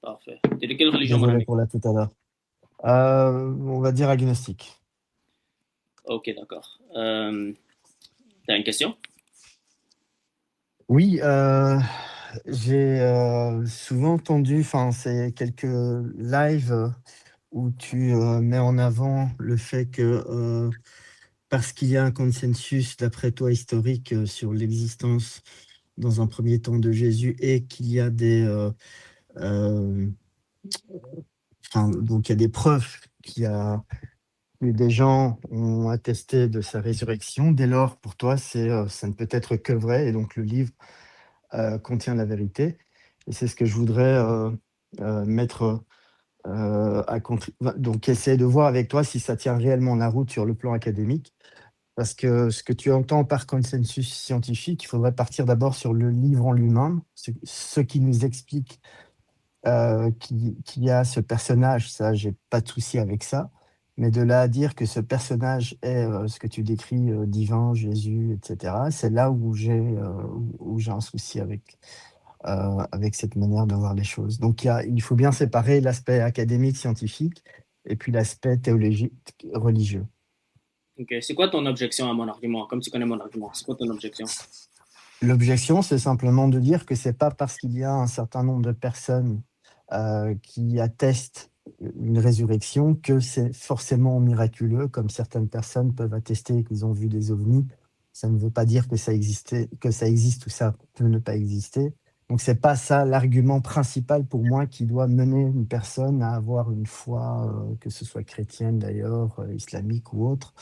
Parfait. T'es de quelle religion, mon Désolé ami? pour la tout à l'heure. On va dire agnostique. Ok, d'accord. T'as une question? Oui, j'ai souvent entendu, enfin, c'est quelques lives où tu mets en avant le fait que parce qu'il y a un consensus, d'après toi, historique sur l'existence dans un premier temps de Jésus et qu'il y a euh, enfin, donc il y a des preuves que des gens ont attesté de sa résurrection. Dès lors, pour toi, ça ne peut être que vrai, et donc le livre contient la vérité. Et c'est ce que je voudrais mettre donc essayer de voir avec toi si ça tient réellement la route sur le plan académique. Parce que ce que tu entends par consensus scientifique, il faudrait partir d'abord sur le livre en lui-même, ce qui nous explique qu'il y a ce personnage, ça, j'ai pas de souci avec ça. Mais de là à dire que ce personnage est ce que tu décris, divin, Jésus, etc., c'est là où j'ai un souci avec cette manière de voir les choses. Donc il faut bien séparer l'aspect académique, scientifique, et puis l'aspect théologique, religieux. Ok. C'est quoi ton objection à mon argument? Comme tu connais mon argument, c'est quoi ton objection? L'objection, c'est simplement de dire que c'est pas parce qu'il y a un certain nombre de personnes qui attestent une résurrection que c'est forcément miraculeux, comme certaines personnes peuvent attester qu'ils ont vu des ovnis. Ça ne veut pas dire que ça existait, que ça existe ou ça peut ne pas exister. Donc c'est pas ça l'argument principal pour moi qui doit mener une personne à avoir une foi, que ce soit chrétienne d'ailleurs, islamique ou autre.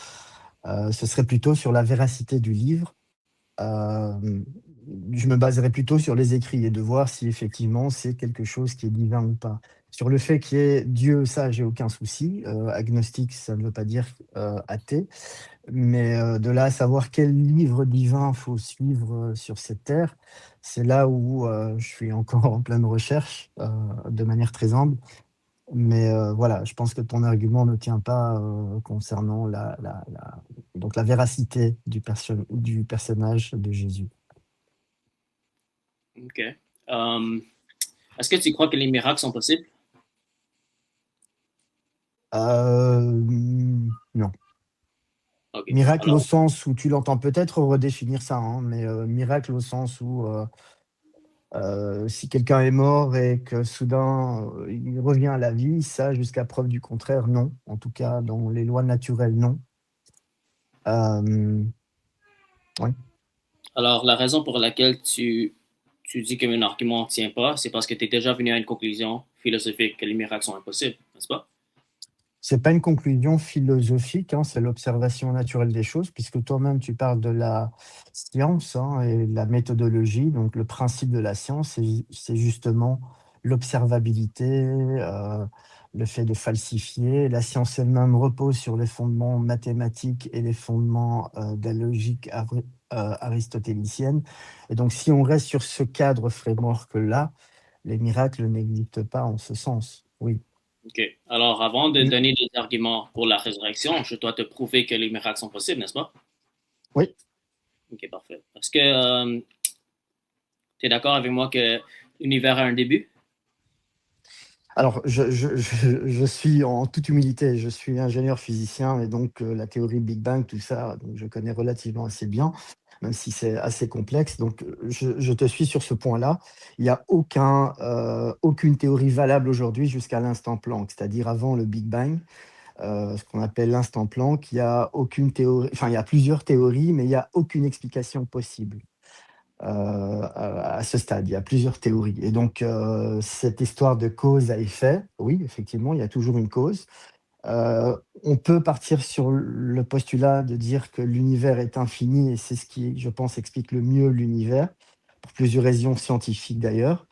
Ce serait plutôt sur la véracité du livre. Je me baserais plutôt sur les écrits et de voir si effectivement c'est quelque chose qui est divin ou pas. Sur le fait qu'il y ait Dieu, ça, j'ai aucun souci. Agnostique, ça ne veut pas dire athée. Mais de là à savoir quel livre divin faut suivre sur cette terre, c'est là où je suis encore en pleine recherche, de manière très humble. Mais voilà, je pense que ton argument ne tient pas concernant donc la véracité du personnage de Jésus. Ok. Est-ce que tu crois que les miracles sont possibles? Non. Ok. Miracle au Alors, sens où tu l'entends peut-être redéfinir ça, hein, mais miracle au sens où si quelqu'un est mort et que soudain il revient à la vie, ça, jusqu'à preuve du contraire, non. En tout cas, dans les lois naturelles, non. Euh, oui. alors, la raison pour laquelle tu dis que mon argument ne tient pas, c'est parce que tu es déjà venu à une conclusion philosophique que les miracles sont impossibles, n'est-ce pas? C'est pas une conclusion philosophique, hein, c'est l'observation naturelle des choses, puisque toi-même tu parles de la science, hein, et la méthodologie. Donc le principe de la science, c'est justement l'observabilité, le fait de falsifier. La science elle-même repose sur les fondements mathématiques et les fondements de la logique aristotélicienne. Et donc si on reste sur ce cadre framework-là, les miracles n'existent pas en ce sens. Oui. Ok. Alors, avant de donner des arguments pour la résurrection, je dois te prouver que les miracles sont possibles, n'est-ce pas? Oui. Ok, parfait. Est-ce que tu es d'accord avec moi que l'univers a un début? Alors, je suis en toute humilité, je suis ingénieur physicien et donc la théorie Big Bang, tout ça, donc je connais relativement assez bien, même si c'est assez complexe. Donc, je te suis sur ce point-là. Il n'y a aucune théorie valable aujourd'hui jusqu'à l'instant Planck, c'est-à-dire avant le Big Bang, ce qu'on appelle l'instant Planck. Il y a aucune théorie, enfin, il y a plusieurs théories, mais il n'y a aucune explication possible à ce stade. Il y a plusieurs théories. Et donc, cette histoire de cause à effet, oui, effectivement, il y a toujours une cause. On peut partir sur le postulat de dire que l'univers est infini, et c'est ce qui, je pense, explique le mieux l'univers, pour plusieurs raisons scientifiques d'ailleurs.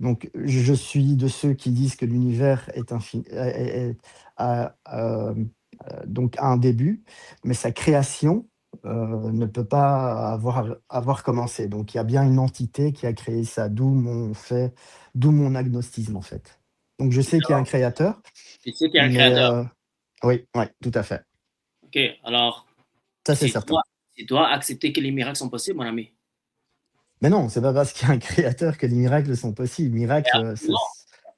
Donc, je suis de ceux qui disent que l'univers est infini, donc a un début, mais sa création ne peut pas avoir commencé. Donc, il y a bien une entité qui a créé ça, d'où mon agnostisme en fait. Donc, je sais qu'il y a un créateur, Tu sais qu'il y a un mais créateur. oui, oui, tout à fait. Ok, alors, Ça, c'est c'est certain. toi, c'est toi accepter que les miracles sont possibles, mon ami. Mais non, c'est pas parce qu'il y a un créateur que les miracles sont possibles. Mais, Miracles, non.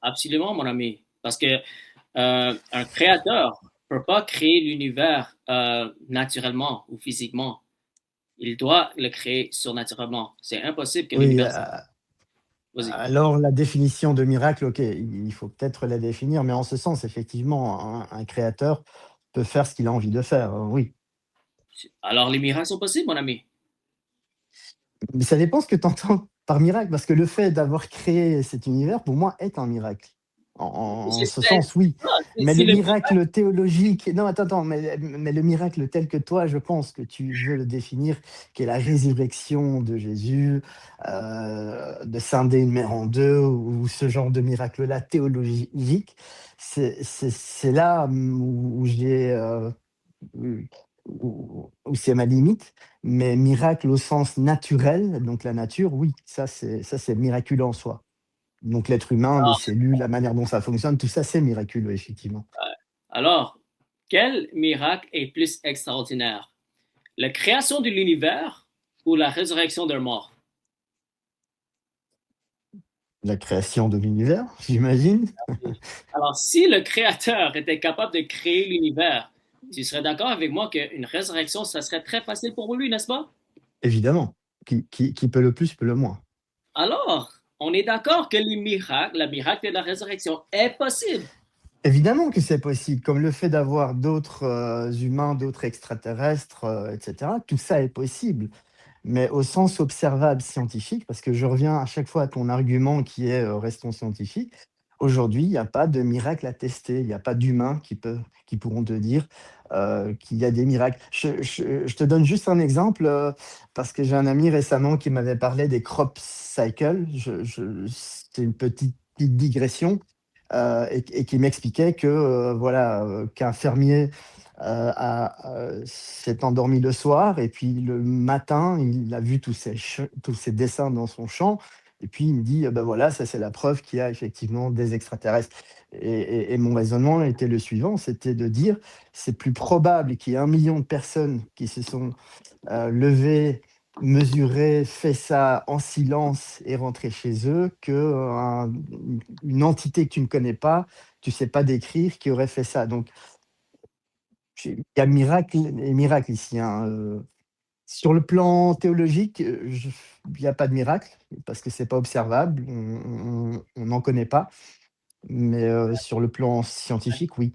Absolument, mon ami. Parce que un créateur ne peut pas créer l'univers naturellement ou physiquement. Il doit le créer surnaturellement. C'est impossible que Oui, l'univers... Vas-y. alors la définition de miracle, OK, il faut peut-être la définir, mais en ce sens, effectivement, un créateur peut faire ce qu'il a envie de faire, oui. Alors, les miracles sont possibles, mon ami. Mais ça dépend ce que tu entends par miracle, parce que le fait d'avoir créé cet univers, pour moi, est un miracle. En ce sens, oui. Mais Si le le... miracle théologique, non, attends, mais le miracle tel que toi, je pense que tu veux le définir, qui est la résurrection de Jésus, de scinder une mer en deux, ou ce genre de miracle-là théologique, c'est là où j'ai où c'est ma limite, mais miracle au sens naturel, donc la nature, oui, ça c'est miraculeux en soi. Donc l'être humain, les cellules, la manière dont ça fonctionne, tout ça, c'est miraculeux, effectivement. Alors, quel miracle est plus extraordinaire? La création de l'univers ou la résurrection d'un mort? La création de l'univers, j'imagine. Alors, si le créateur était capable de créer l'univers, tu serais d'accord avec moi qu'une résurrection, ça serait très facile pour lui, n'est-ce pas? Évidemment. Qui peut le plus, peut le moins. Alors, on est d'accord que le miracle de la résurrection est possible. Évidemment que c'est possible, comme le fait d'avoir d'autres humains, d'autres extraterrestres, etc. Tout ça est possible. Mais au sens observable scientifique, parce que je reviens à chaque fois à ton argument qui est restons scientifiques. Aujourd'hui, il n'y a pas de miracle à tester. Il n'y a pas d'humains qui pourront te dire qu'il y a des miracles. Je te donne juste un exemple parce que j'ai un ami récemment qui m'avait parlé des crop cycles. C'est une petite digression et qui m'expliquait que voilà qu'un fermier s'est endormi le soir et puis le matin, il a vu tous ces dessins dans son champ. Et puis il me dit, ben voilà, ça c'est la preuve qu'il y a effectivement des extraterrestres. Et mon raisonnement était le suivant, c'était de dire, c'est plus probable qu'il y ait 1 million de personnes qui se sont levées, mesurées, fait ça en silence et rentrées chez eux, une entité que tu ne connais pas, tu ne sais pas décrire, qui aurait fait ça. Donc il y a miracle et miracle ici, hein, sur le plan théologique, il y a pas de miracle parce que c'est pas observable, on n'en connaît pas, mais sur le plan scientifique, oui.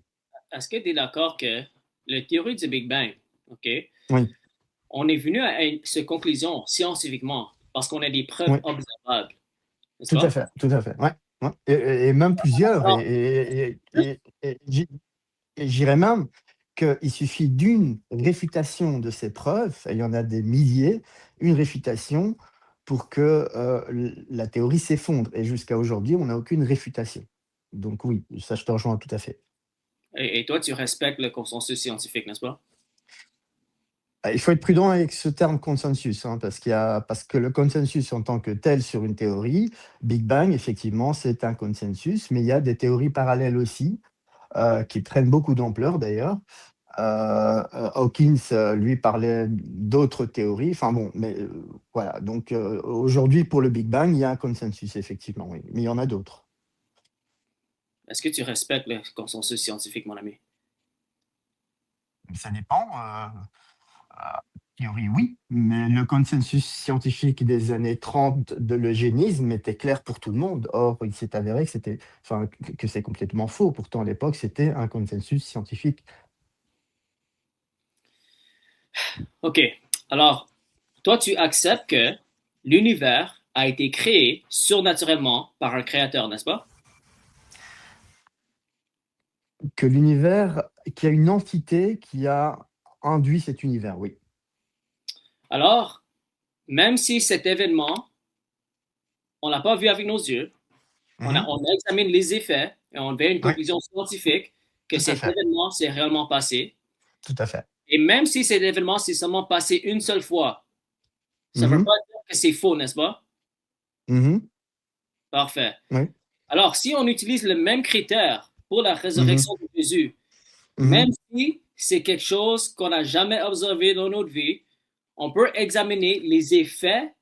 Est-ce que tu es d'accord que la théorie du Big Bang, OK, Oui, on est venu à cette conclusion scientifiquement parce qu'on a des preuves oui, observables, n'est-ce tout à pas? fait, tout à fait, ouais, ouais et même plusieurs Alors, et j'irais même qu'il suffit d'une réfutation de ces preuves, et il y en a des milliers, une réfutation pour que, la théorie s'effondre et jusqu'à aujourd'hui, on n'a aucune réfutation. Donc oui, ça je te rejoins tout à fait. et toi, tu respectes le consensus scientifique, n'est-ce pas? Il faut être prudent avec ce terme consensus, hein, parce que le consensus en tant que tel sur une théorie, Big Bang, effectivement, c'est un consensus, mais il y a des théories parallèles aussi, qui prennent beaucoup d'ampleur d'ailleurs. Hawkins, lui, parlait d'autres théories. Enfin bon, mais voilà. Donc aujourd'hui, pour le Big Bang, il y a un consensus, effectivement, oui. Mais il y en a d'autres. Est-ce que tu respectes le consensus scientifique, mon ami? Ça dépend. Théorie, oui, mais le consensus scientifique des années 30 de l'eugénisme était clair pour tout le monde. Or, il s'est avéré enfin, que c'est complètement faux. Pourtant, à l'époque, c'était un consensus scientifique. OK. Alors, toi, tu acceptes que l'univers a été créé surnaturellement par un créateur, n'est-ce pas? Que l'univers, qu'il y a une entité qui a induit cet univers, oui. Alors, même si cet événement, on l'a pas vu avec nos yeux, Mhm. on examine les effets et on fait une Oui, conclusion scientifique que tout à cet fait. événement s'est réellement passé. Tout à fait. Et même si cet événement s'est seulement passé une seule fois, ça ne veut Mhm. pas dire que c'est faux, n'est-ce pas? Mhm. Parfait. Oui. Alors, si on utilise le même critère pour la Mhm. résurrection de Jésus, Mhm. même si c'est quelque chose qu'on n'a jamais observé dans notre vie, on peut examiner les effets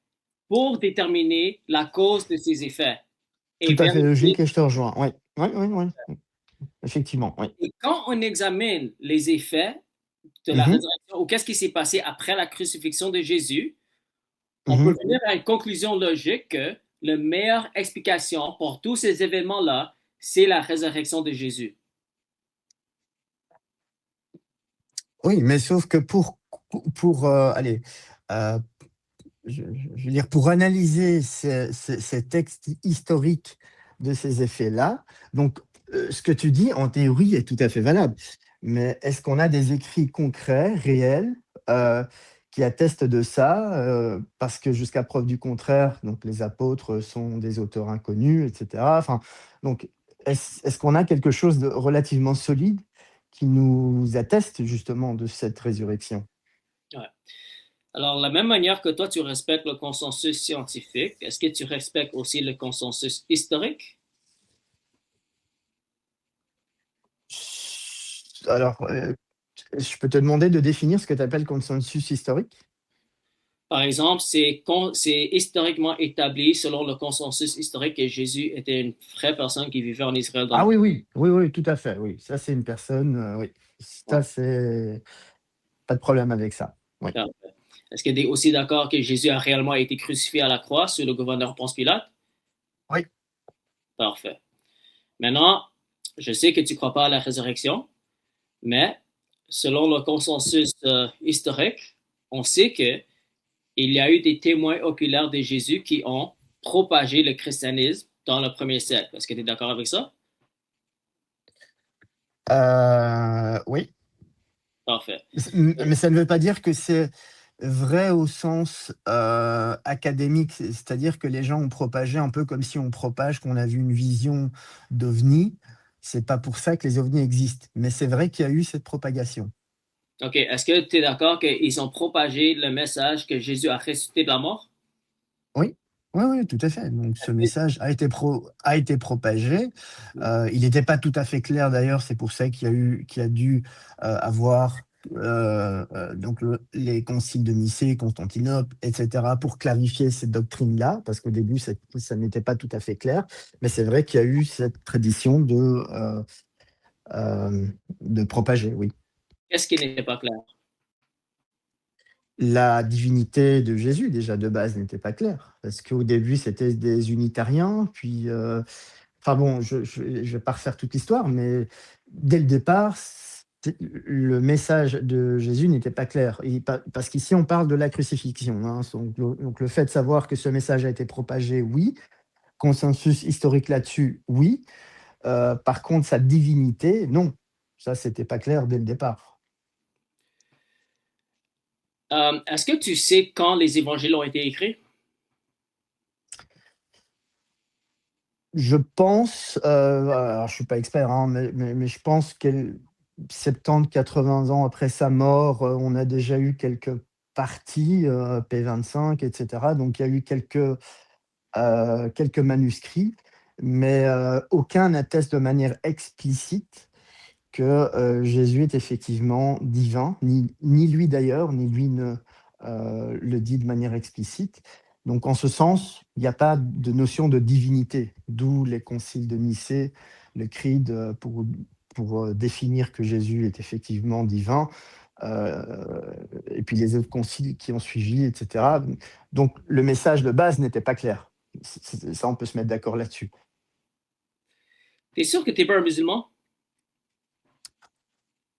pour déterminer la cause de ces effets. et Tout à fait vérifier. logique et je te rejoins. Oui, oui, oui, oui. Effectivement, oui. Et quand on examine les effets de la Mhm, résurrection ou qu'est-ce qui s'est passé après la crucifixion de Jésus, on peut mhm. venir à une conclusion logique que la meilleure explication pour tous ces événements-là, c'est la résurrection de Jésus. Oui, mais sauf que allez, euh, je veux dire, pour analyser ces textes historiques de ces effets-là, donc ce que tu dis en théorie est tout à fait valable. Mais est-ce qu'on a des écrits concrets, réels, euh, qui attestent de ça? Parce que jusqu'à preuve du contraire, donc les apôtres sont des auteurs inconnus, etc. Enfin, donc, est-ce qu'on a quelque chose de relativement solide qui nous atteste justement de cette résurrection? Ouais. Alors, la même manière que toi, tu respectes le consensus scientifique, est-ce que tu respectes aussi le consensus historique? Alors, je peux te demander de définir ce que tu appelles consensus historique? Par exemple, c'est historiquement établi selon le consensus historique que Jésus était une vraie personne qui vivait en Israël dans le Ah oui, oui, oui, oui, tout à fait, oui. Ça, c'est une personne, oui. ouais. Ça, c'est pas de problème avec ça. Oui. Parfait. Est-ce que tu es aussi d'accord que Jésus a réellement été crucifié à la croix sous le gouverneur Ponce Pilate? Oui. Parfait. Maintenant, je sais que tu ne crois pas à la résurrection, mais selon le consensus historique, on sait que il y a eu des témoins oculaires de Jésus qui ont propagé le christianisme dans le premier siècle. Est-ce que tu es d'accord avec ça? Oui. Parfait. Mais ça ne veut pas dire que c'est vrai au sens académique, c'est-à-dire que les gens ont propagé un peu comme si on propage qu'on a vu une vision d'ovni. C'est pas pour ça que les ovnis existent, mais c'est vrai qu'il y a eu cette propagation. OK. Est-ce que tu es d'accord qu'ils ont propagé le message que Jésus a ressuscité de la mort? Oui, oui, oui, tout à fait. Donc ce Est-ce message a été propagé. que- Il n'était pas tout à fait clair d'ailleurs, c'est pour ça qu'il y a dû avoir donc les conciles de Nicée, Constantinople, etc., pour clarifier cette doctrine-là, parce qu'au début, ça n'était pas tout à fait clair. Mais c'est vrai qu'il y a eu cette tradition euh, de propager, oui. Qu'est-ce qui n'était pas clair? La divinité de Jésus, déjà de base, n'était pas claire, parce qu'au début, c'était des unitariens, puis enfin bon, je vais pas refaire toute l'histoire, mais dès le départ, le message de Jésus n'était pas clair. Parce qu'ici, on parle de la crucifixion, hein. Donc, le fait de savoir que ce message a été propagé, oui. Consensus historique là-dessus, oui. Par contre, sa divinité, non. Ça, c'était pas clair dès le départ. Est-ce que tu sais quand les évangiles ont été écrits? Je pense, alors je suis pas expert, hein, mais je pense que 70-80 ans après sa mort, on a déjà eu quelques parties, P25 et cetera. Donc il y a eu quelques manuscrits, mais aucun n'atteste de manière explicite que, Jésus est effectivement divin, ni lui d'ailleurs, ni lui ne, le dit de manière explicite. Donc en ce sens, il n'y a pas de notion de divinité, d'où les conciles de Nicée, le creed, pour définir que Jésus est effectivement divin, et puis les autres conciles qui ont suivi, et cetera. Donc le message de base n'était pas clair. Ça, on peut se mettre d'accord là-dessus. T'es sûr que t'es pas un musulman?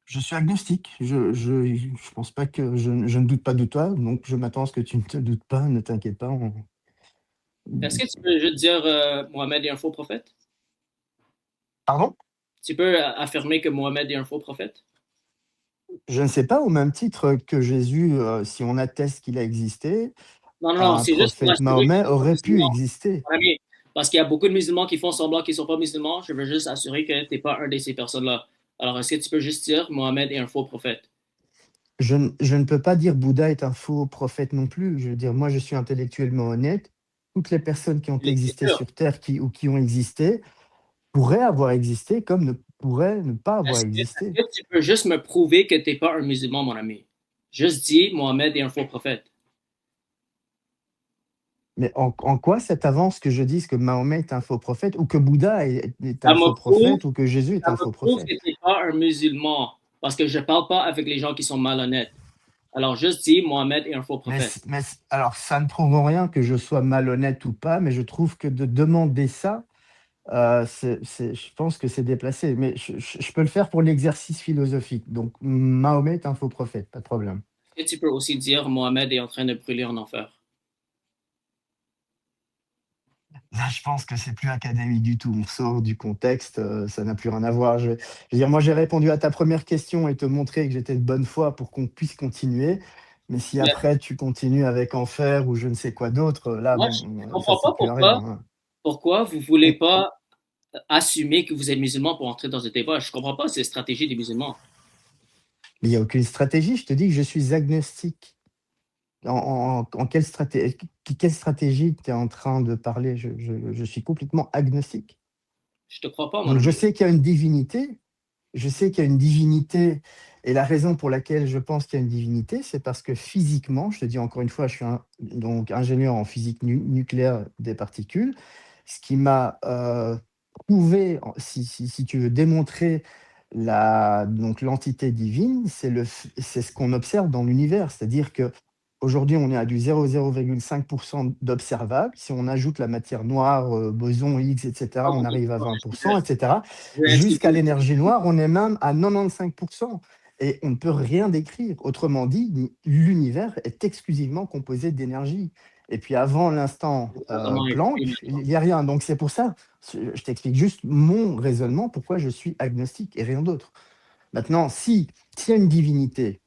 Je suis agnostique. Je pense pas que je ne doute pas de toi, donc je m'attends à ce que tu ne te doutes pas, ne t'inquiète pas. Est-ce que tu peux juste dire Mohamed est un faux prophète? Pardon? Tu peux affirmer que Mohamed est un faux prophète? Je ne sais pas, au même titre que Jésus, si on atteste qu'il a existé, Non, non, non, un c'est juste pour prophète assurer que Mahomet tu n'es pas aurait pu musulman. exister. Mon ami. Parce qu'il y a beaucoup de musulmans qui font semblant qu'ils ne sont pas musulmans. Je veux juste assurer que tu n'es pas un de ces personnes-là. Alors, est-ce que tu peux juste dire Mohamed est un faux prophète? Je ne peux pas dire Bouddha est un faux prophète non plus. Je veux dire, moi, je suis intellectuellement honnête. Toutes les personnes qui ont C'est existé sûr. sur Terre ou qui ont existé pourraient avoir existé comme ne pourraient ne pas avoir existé. Est-ce que tu peux juste me prouver que tu n'es pas un musulman, mon ami? Juste dis Mohamed est un faux prophète. Mais en quoi cette avance que je dise que Mahomet est un faux prophète, ou que Bouddha est Ça un me faux prouve, prophète, ou que Jésus est ça un me faux prouve que prophète? tu n'es pas un musulman, parce que je ne parle pas avec les gens qui sont malhonnêtes. Alors, juste dis, Mohamed est un faux prophète. Alors, ça ne prouve en rien que je sois malhonnête ou pas, mais je trouve que de demander ça, je pense que c'est déplacé. Mais je peux le faire pour l'exercice philosophique. Donc, Mahomet est un faux prophète, pas de problème. Et tu peux aussi dire, Mohamed est en train de brûler en enfer. Là, je pense que c'est plus académique du tout. On sort du contexte, ça n'a plus rien à voir. Je veux dire, moi, j'ai répondu à ta première question et te montrer que j'étais de bonne foi pour qu'on puisse continuer. Mais si Mais après tu continues avec enfer ou je ne sais quoi d'autre, là, moi, je bon, ne ça, comprends c'est pas plus rien, hein. pourquoi vous ne voulez pas assumer que vous êtes musulman pour entrer dans un débat. Je ne comprends pas cette stratégie des musulmans. Mais il n'y a aucune stratégie. Je te dis que je suis agnostique. En quelle stratégie tu es en train de parler? Je suis complètement agnostique. Je te crois pas, mon Donc, je ami. sais qu'il y a une divinité. Je sais qu'il y a une divinité. Et la raison pour laquelle je pense qu'il y a une divinité, c'est parce que physiquement, je te dis encore une fois, je suis donc ingénieur en physique nucléaire des particules, ce qui m'a prouvé, si tu veux démontrer donc l'entité divine, c'est ce qu'on observe dans l'univers. C'est-à-dire que aujourd'hui, on est à du 0,5% d'observable. Si on ajoute la matière noire, boson, X, etc., on arrive à 20%, etc. Je vais Jusqu'à insulter. l'énergie noire, on est même à 95%. Et on ne peut rien décrire. Autrement dit, l'univers est exclusivement composé d'énergie. Et puis avant l'instant Comment exprimer Planck, il n'y a rien. Donc c'est pour ça, je t'explique juste mon raisonnement, pourquoi je suis agnostique et rien d'autre. Maintenant, s'il y a une divinité,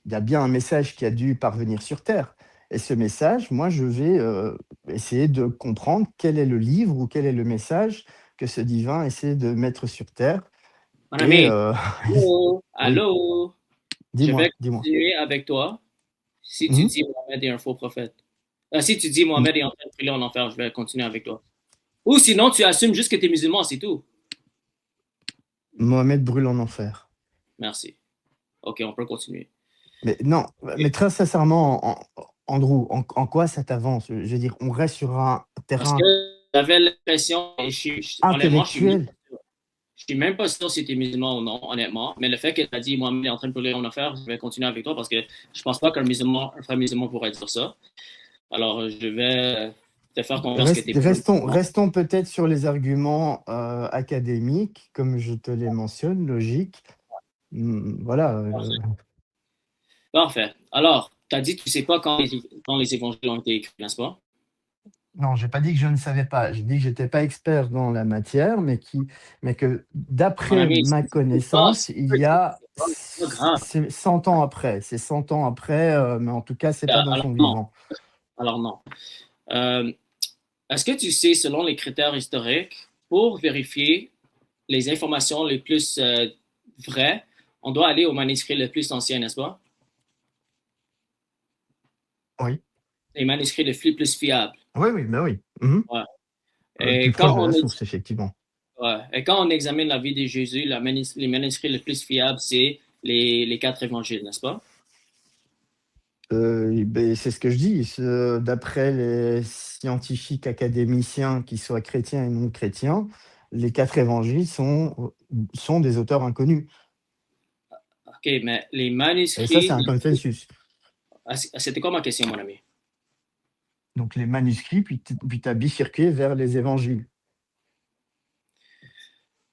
il y a bien un message qui a dû parvenir sur Terre. Et ce message, moi, je vais essayer de comprendre quel est le livre ou quel est le message que ce divin essaie de mettre sur Terre. mon Et ami? Allô? oui, Allô? Je vais dis-moi, dis-moi. continuer avec toi si tu Mhm. dis Mohamed est un faux prophète. Si tu dis Mohamed est en train de brûler en enfer, je vais continuer avec toi. Ou sinon, tu assumes juste que tu es musulman, c'est tout. Mohamed brûle en enfer. Merci. OK, on peut continuer. Mais non, mais très sincèrement, Andrew, en quoi ça t'avance? Je veux dire, on reste sur un Parce que terrain j'avais l'impression, et honnêtement, intellectuel. je suis même pas sûr si tu es musulman ou non, honnêtement. Mais le fait que tu as dit, Mohamed est en train de brûler en enfer, je vais continuer avec toi parce que je pense pas qu'un musulman, un frère musulman pourrait dire ça. Alors, je vais te faire confiance que tu n'es pas un musulman. Restons peut-être sur les arguments académiques, comme je te les mentionne, logiques. Voilà. Parfait. Alors, tu as dit que tu ne sais pas quand les évangiles ont été écrits, n'est-ce pas? Non, j'ai pas dit que je ne savais pas. J'ai dit que j'étais pas expert dans la matière, mais que Mon d'après ami, ma connaissance, il y a c'est pas grave. c'est 100 ans après. C'est 100 ans après, mais en tout cas, c'est pas dans Alors, son non. vivant. Alors, non. Euh, Est-ce que tu sais, selon les critères historiques, pour vérifier les informations les plus vraies, on doit aller au manuscrit le plus ancien, n'est-ce pas? Oui. Les manuscrits les plus fiables. Oui, oui, ben oui. Mhm. Ouais. Le plus Et proche quand de la on, source, effectivement. ouais. Et quand on examine la vie de Jésus, les manuscrits les plus fiables, c'est les quatre évangiles, n'est-ce pas? Ben, c'est ce que je dis. D'après les scientifiques académiciens, qu'ils soient chrétiens et non chrétiens, les quatre évangiles sont des auteurs inconnus. OK, mais les Et ça, c'est manuscrits, un consensus. c'était quoi ma question, mon ami? Donc les manuscrits, puis tu as bifurqué vers les évangiles.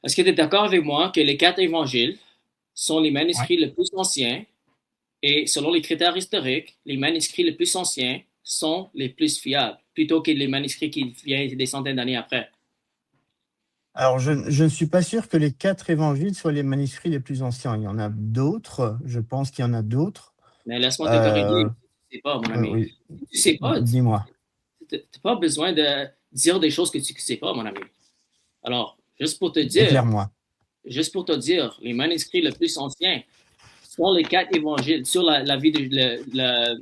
Est-ce que tu es d'accord avec moi que les quatre évangiles sont les Ouais. manuscrits les plus anciens et selon les critères historiques, les manuscrits les plus anciens sont les plus fiables plutôt que les manuscrits qui viennent des centaines d'années après? Alors, je ne suis pas sûr que les quatre évangiles soient les manuscrits les plus anciens. Il y en a d'autres. Je pense qu'il y en a d'autres. Mais laisse-moi te corriger Euh, si tu sais pas, mon ami. oui, Si tu sais pas, dis-moi. tu n'as pas besoin de dire des choses que tu ne sais pas, mon ami. Alors, Éclaire-moi. juste pour te dire, les manuscrits les plus anciens sont les quatre évangiles sur la vie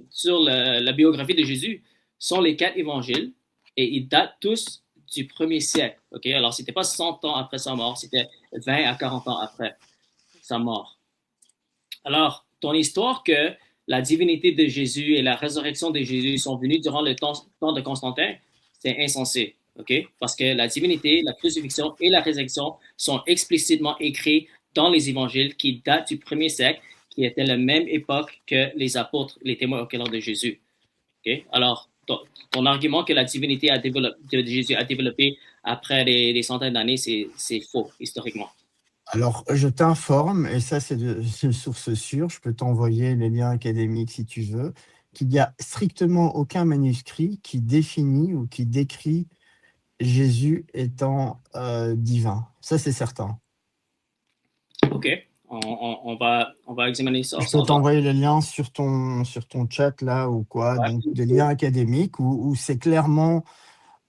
sur la biographie de Jésus, sont les quatre évangiles et ils datent tous du premier siècle. Ok, alors c'était pas 100 ans après sa mort, c'était 20 à 40 ans après sa mort. Alors, ton histoire que la divinité de Jésus et la résurrection de Jésus sont venus durant le temps de Constantin, c'est insensé. OK? Parce que la divinité, la crucifixion et la résurrection sont explicitement écrits dans les évangiles qui datent du premier siècle, qui était la même époque que les apôtres, les témoins oculaires de Jésus. OK? Alors, ton argument que la divinité de Jésus a développé après des centaines d'années, c'est faux, historiquement. Alors, je t'informe, et ça c'est de source sûre, je peux t'envoyer les liens académiques si tu veux, qu'il n'y a strictement aucun manuscrit qui définit ou qui décrit Jésus étant divin. Ça, c'est certain. OK. On va examiner ça. Je peux t'envoyer les liens sur ton chat là ou quoi, donc des liens académiques où c'est clairement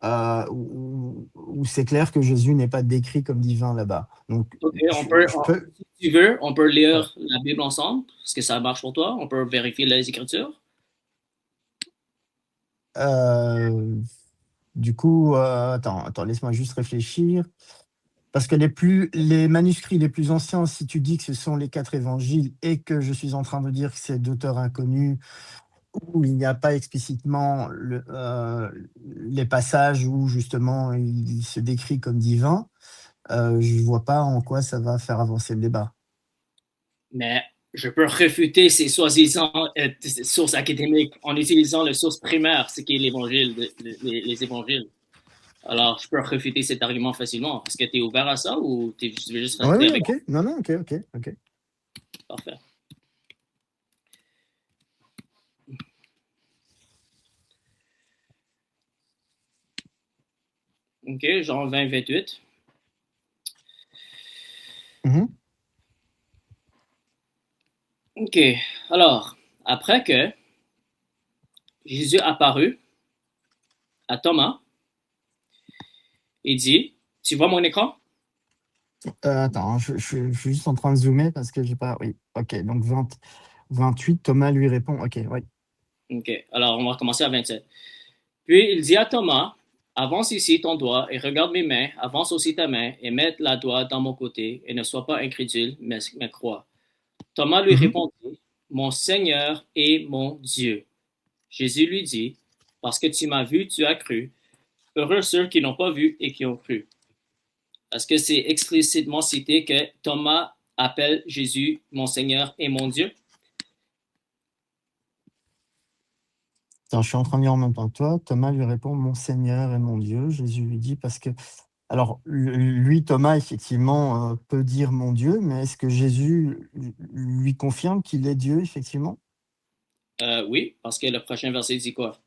où c'est clair que Jésus n'est pas décrit comme divin là-bas. Donc, OK, je peux. si tu veux, on peut Ouais. lire la Bible ensemble. Est-ce que ça marche pour toi? On peut vérifier les Écritures. Euh, du coup, attends, laisse-moi juste réfléchir. Parce que les manuscrits les plus anciens, si tu dis que ce sont les 4 évangiles et que je suis en train de dire que c'est d'auteurs inconnus, où il n'y a pas explicitement les passages où justement il se décrit comme divin, je ne vois pas en quoi ça va faire avancer le débat. Mais je peux réfuter ces soi-disant sources académiques en utilisant la source primaire, ce qui est l'Évangile, les Évangiles. Alors, je peux réfuter cet argument facilement. Est-ce que tu es ouvert à ça ou tu veux juste Oui, rester oui, avec ok. Non, non, ok, ok, ok. moi? Parfait. OK, Jean 20, 28. Mhm. OK, alors, après que Jésus apparut à Thomas, il dit, tu vois mon écran? Attends, hein, je suis juste en train de zoomer parce que j'ai pas. Oui, ok. Donc 28, Thomas lui répond. Ok, oui. OK, alors on va commencer à 27. Puis il dit à Thomas, avance ici ton doigt et regarde mes mains, avance aussi ta main et mets la doigt dans mon côté et ne sois pas incrédule, mais crois. Thomas lui Mhm. répondit, mon Seigneur et mon Dieu. Jésus lui dit, parce que tu m'as vu, tu as cru. Heureux ceux qui n'ont pas vu et qui ont cru. Est-ce que c'est explicitement cité que Thomas appelle Jésus mon Seigneur et mon Dieu? Attends, je suis en train de lire en même temps que toi. Thomas lui répond, mon Seigneur et mon Dieu. Jésus lui dit, parce que. Alors, lui, Thomas, effectivement, peut dire mon Dieu, mais est-ce que Jésus lui confirme qu'il est Dieu, effectivement? Oui, parce que le prochain verset dit quoi?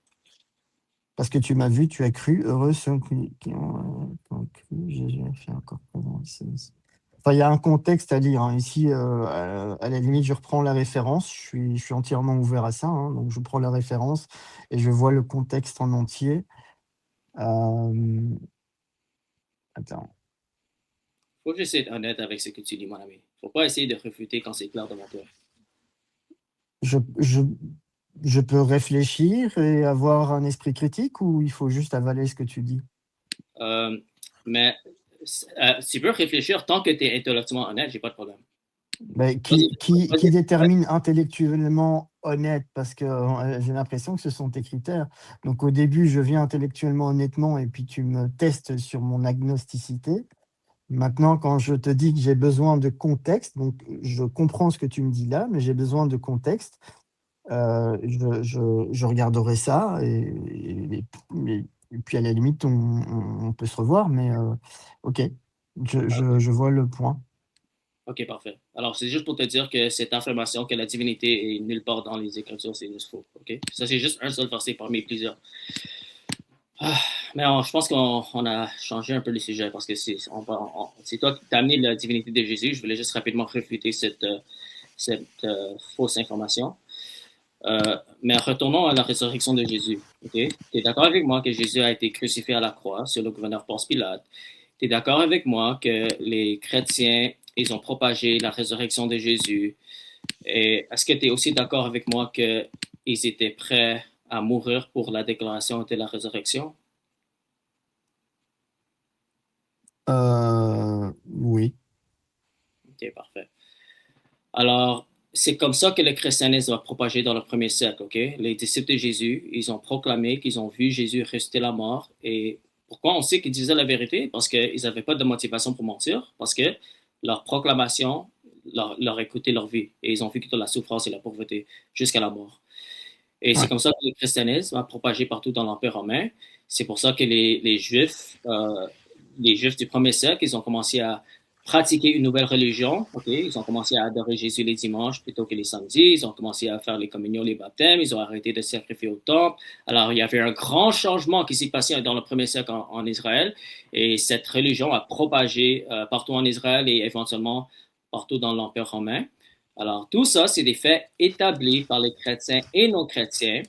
Parce que tu m'as vu, tu as cru. Heureux ceux qui ont cru. Jésus a fait encore présent ici. Enfin, il y a un contexte à lire, hein. Ici, à la limite, je reprends la référence. Je suis entièrement ouvert à ça, hein. Donc, je prends la référence et je vois le contexte en entier. Euh, Attends. Faut que j'essaie d'être honnête avec ce que tu dis, mon ami. Faut pas essayer de refuter quand c'est clair devant toi. Je, je, je peux réfléchir et avoir un esprit critique ou il faut juste avaler ce que tu dis? Euh, mais tu veux réfléchir tant que tu es intellectuellement honnête, j'ai pas de problème. Mais Vas-y, qui vas-y. détermine intellectuellement honnête? Parce que j'ai l'impression que ce sont tes critères. Donc au début, je viens intellectuellement honnêtement et puis tu me testes sur mon agnosticité. Maintenant, quand je te dis que j'ai besoin de contexte, donc je comprends ce que tu me dis là, mais j'ai besoin de contexte, je regarderai ça et puis à la limite, on peut se revoir, mais ok, je vois le point. Ok, parfait. Alors, c'est juste pour te dire que cette affirmation que la divinité est nulle part dans les Écritures, c'est juste faux. Ok? Ça, c'est juste un seul verset parmi plusieurs. Ah, mais je pense qu'on a changé un peu le sujet parce que c'est toi qui t'as amené la divinité de Jésus. Je voulais juste rapidement réfuter cette fausse information. Mais retournons à la résurrection de Jésus. Okay? Tu es d'accord avec moi que Jésus a été crucifié à la croix sur le gouverneur Ponce Pilate? Tu es d'accord avec moi que les chrétiens, ils ont propagé la résurrection de Jésus? Et est-ce que tu es aussi d'accord avec moi qu'ils étaient prêts à mourir pour la déclaration de la résurrection? Oui. Ok, parfait. Alors, c'est comme ça que le christianisme a propagé dans le premier siècle, ok? Les disciples de Jésus, ils ont proclamé qu'ils ont vu Jésus ressusciter la mort. Et pourquoi on sait qu'ils disaient la vérité? Parce qu'ils n'avaient pas de motivation pour mentir, parce que leur proclamation leur a coûté leur vie. Et ils ont vécu de la souffrance et la pauvreté jusqu'à la mort. Et c'est Ouais. comme ça que le christianisme a propagé partout dans l'Empire romain. C'est pour ça que les Juifs du premier siècle, ils ont commencé à pratiquer une nouvelle religion. Ok, ils ont commencé à adorer Jésus les dimanches plutôt que les samedis. Ils ont commencé à faire les communions, les baptêmes. Ils ont arrêté de sacrifier au temple. Alors, il y avait un grand changement qui s'est passé dans le premier siècle en Israël. Et cette religion a propagé partout en Israël et éventuellement partout dans l'Empire romain. Alors, tout ça, c'est des faits établis par les chrétiens et non-chrétiens.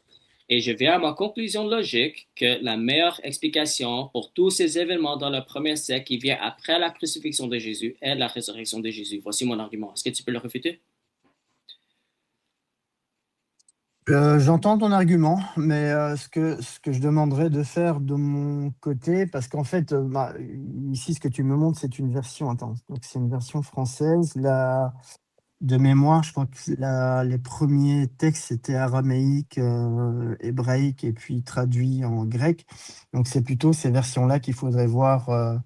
Et je viens à ma conclusion logique que la meilleure explication pour tous ces événements dans le premier siècle qui vient après la crucifixion de Jésus est la résurrection de Jésus. Voici mon argument. Est-ce que tu peux le réfuter? J'entends ton argument, mais ce que je demanderais de faire de mon côté, parce qu'en fait, ici, ce que tu me montres, c'est une version, attends, donc c'est une version française. De mémoire, je crois que les premiers textes, c'était araméique, hébraïque et puis traduit en grec. Donc c'est plutôt ces versions-là qu'il faudrait voir.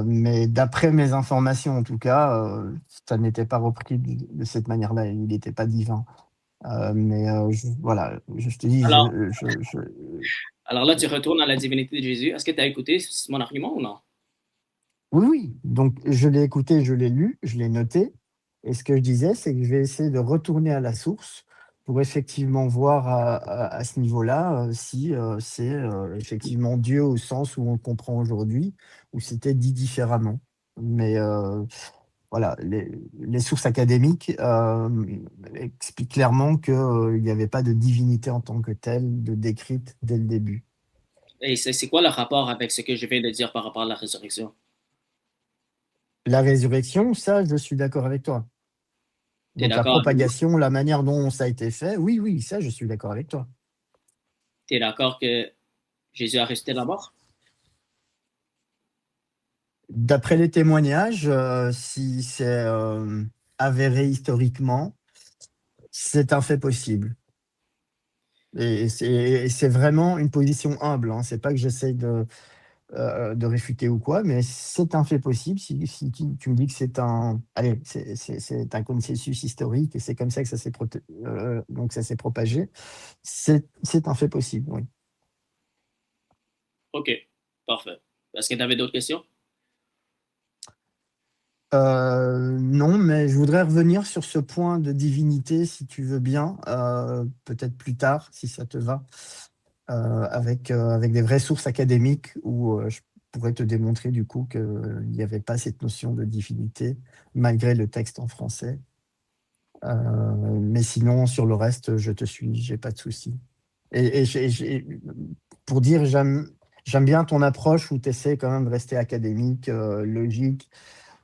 Mais d'après mes informations, en tout cas, ça n'était pas repris de cette manière-là. Il n'était pas divin. Mais voilà, je te dis, Alors, alors là, je- tu retournes à la divinité de Jésus. Est-ce que tu as écouté mon argument ou non? oui, oui. Donc je l'ai écouté, je l'ai lu, je l'ai noté. Et ce que je disais, c'est que je vais essayer de retourner à la source pour effectivement voir à ce niveau-là si c'est effectivement Dieu au sens où on le comprend aujourd'hui, ou c'était dit différemment. Mais voilà, les sources académiques expliquent clairement qu'il n'y avait pas de divinité en tant que telle, de décrite dès le début. Et c'est quoi le rapport avec ce que je viens de dire par rapport à la résurrection? La résurrection, ça, je suis d'accord avec toi. Tu es Donc la d'accord? propagation, la manière dont ça a été fait, oui, oui, ça, je suis d'accord avec toi. Tu es d'accord que Jésus a ressuscité de la mort? D'après les témoignages, si c'est avéré historiquement, c'est un fait possible. Et c'est vraiment une position humble, hein. C'est pas que j'essaye de réfuter ou quoi, mais c'est un fait possible. Si tu me dis que c'est un, allez, c'est un consensus historique et c'est comme ça que donc ça s'est propagé, c'est un fait possible, oui. OK, parfait. Est-ce que tu avais d'autres questions? Non, mais je voudrais revenir sur ce point de divinité, si tu veux bien, peut-être plus tard, si ça te va, avec des vraies sources académiques où je pourrais te démontrer du coup qu'il n'y avait pas cette notion de divinité, malgré le texte en français. Mais sinon, sur le reste, je te suis, j'ai pas de souci. Pour dire, j'aime bien ton approche où tu essaies quand même de rester académique, logique.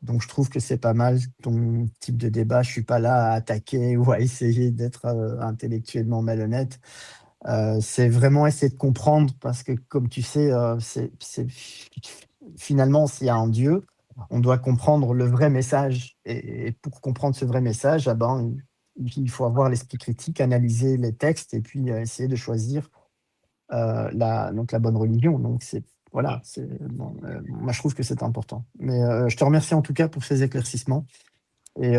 Donc, je trouve que c'est pas mal ton type de débat. Je suis pas là à attaquer ou à essayer d'être intellectuellement malhonnête. C'est vraiment essayer de comprendre parce que, comme tu sais, finalement, s'il y a un Dieu, on doit comprendre le vrai message. Et pour comprendre ce vrai message, ah ben, il faut avoir l'esprit critique, analyser les textes et puis essayer de choisir donc la bonne religion. Donc, voilà, bon, moi, je trouve que c'est important. Mais je te remercie en tout cas pour ces éclaircissements. Et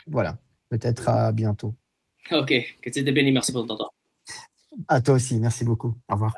voilà, peut-être à bientôt. OK, que Dieu te bénisse. Merci pour ton temps. À toi aussi, merci beaucoup. Au revoir.